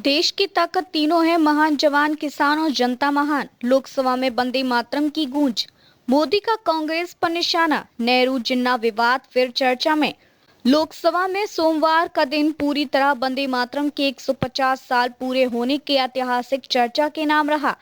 देश की ताकत तीनों है, महान जवान, किसान और जनता महान। लोकसभा में वंदे मातरम की गूंज। मोदी का कांग्रेस पर निशाना। नेहरू जिन्ना विवाद फिर चर्चा में। लोकसभा में सोमवार का दिन पूरी तरह वंदे मातरम के 150 साल पूरे होने के ऐतिहासिक चर्चा के नाम रहा।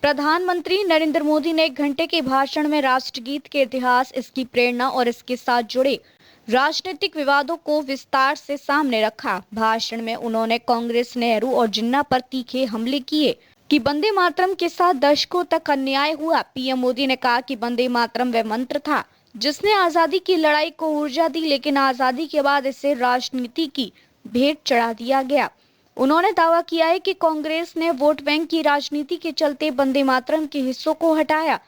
प्रधानमंत्री नरेंद्र मोदी ने 1 घंटे के भाषण में राष्ट्रगीत के इतिहास, इसकी प्रेरणा और इसके साथ जुड़े राजनीतिक विवादों को विस्तार से सामने रखा। भाषण में उन्होंने कांग्रेस, नेहरू और जिन्ना पर तीखे हमले किए कि वंदे मातरम के साथ दशकों तक अन्याय हुआ। पीएम मोदी ने कहा कि वंदे मातरम वह मंत्र था जिसने आजादी की लड़ाई को ऊर्जा दी, लेकिन आजादी के बाद इसे राजनीति की भेंट चढ़ा दिया गया। उन्होंने दावा किया है कि कांग्रेस ने वोट बैंक की राजनीति के चलते वंदे मातरम के हिस्सों को हटाया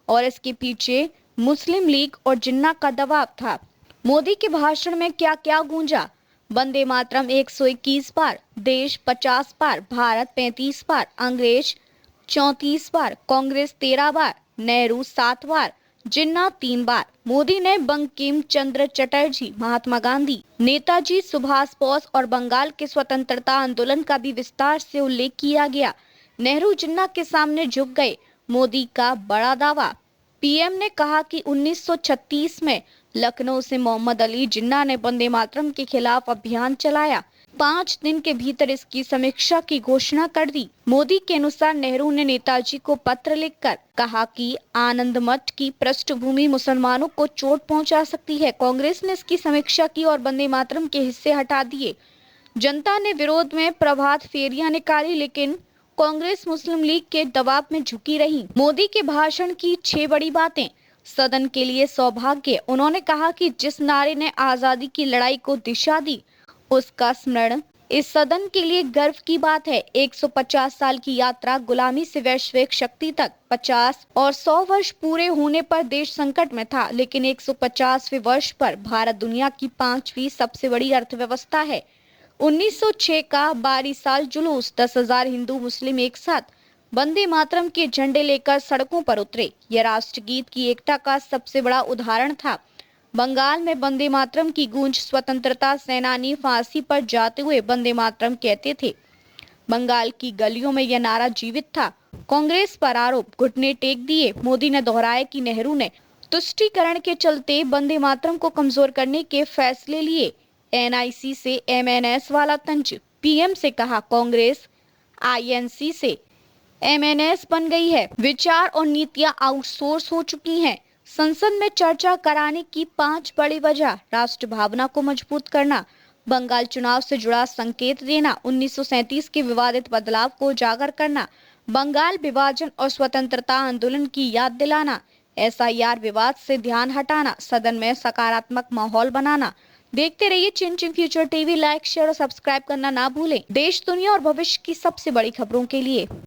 और इसके पीछे मुस्लिम लीग और जिन्ना का दबाव था। मोदी के भाषण में क्या क्या गूंजा? वंदे मातरम 121 बार, देश 50 बार, भारत 35 बार, अंग्रेज 34 बार, कांग्रेस 13 बार, नेहरू 7 बार, जिन्ना 3 बार। मोदी ने बंकिम चंद्र चटर्जी, महात्मा गांधी, नेताजी सुभाष बोस और बंगाल के स्वतंत्रता आंदोलन का भी विस्तार से उल्लेख किया गया। नेहरू जिन्ना के सामने झुक गए, मोदी का बड़ा दावा। पीएम ने कहा कि 1936 में लखनऊ से मोहम्मद अली जिन्ना ने वंदे मातरम के खिलाफ अभियान चलाया। 5 दिन के भीतर इसकी समीक्षा की घोषणा कर दी। मोदी के अनुसार नेहरू ने नेताजी को पत्र लिखकर कहा कि आनंद मठ की पृष्ठभूमि मुसलमानों को चोट पहुंचा सकती है। कांग्रेस ने इसकी समीक्षा की और वंदे मातरम के हिस्से हटा दिए। जनता ने विरोध में प्रभात फेरियां निकाली, लेकिन कांग्रेस मुस्लिम लीग के दबाव में झुकी रही। मोदी के भाषण की 6 बड़ी बातें। सदन के लिए सौभाग्य। उन्होंने कहा कि जिस नारे ने आजादी की लड़ाई को दिशा दी, उसका स्मरण इस सदन के लिए गर्व की बात है। 150 साल की यात्रा, गुलामी से वैश्विक शक्ति तक। 50 और 100 वर्ष पूरे होने पर देश संकट में था, लेकिन 150वें वर्ष पर भारत दुनिया की 5वीं सबसे बड़ी अर्थव्यवस्था है। 1906 का 12 साल जुलूस, 10,000 हिंदू मुस्लिम एक साथ वंदे मातरम के झंडे लेकर सड़कों पर उतरे। यह राष्ट्रगीत की एकता का सबसे बड़ा उदाहरण था। बंगाल में वंदे मातरम की गूंज, स्वतंत्रता सेनानी फांसी पर जाते हुए वंदे मातरम कहते थे। बंगाल की गलियों में यह नारा जीवित था। कांग्रेस पर आरोप, घुटने टेक दिए। मोदी ने दोहराया कि नेहरू ने तुष्टीकरण के चलते वंदे मातरम को कमजोर करने के फैसले लिए। एनआईसी से एमएनएस वाला तंज। पीएम से कहा, कांग्रेस आईएनसी से एमएनएस बन गई है। विचार और नीतियां आउटसोर्स हो चुकी हैं। संसद में चर्चा कराने की 5 बड़ी वजह। राष्ट्र भावना को मजबूत करना, बंगाल चुनाव से जुड़ा संकेत देना, 1937 के विवादित बदलाव को उजागर करना, बंगाल विभाजन और स्वतंत्रता आंदोलन की याद दिलाना, एसआईआर विवाद से ध्यान हटाना, सदन में सकारात्मक माहौल बनाना। देखते रहिए चिंचिन फ्यूचर टीवी। लाइक, शेयर और सब्सक्राइब करना ना भूलें। देश, दुनिया और भविष्य की सबसे बड़ी खबरों के लिए।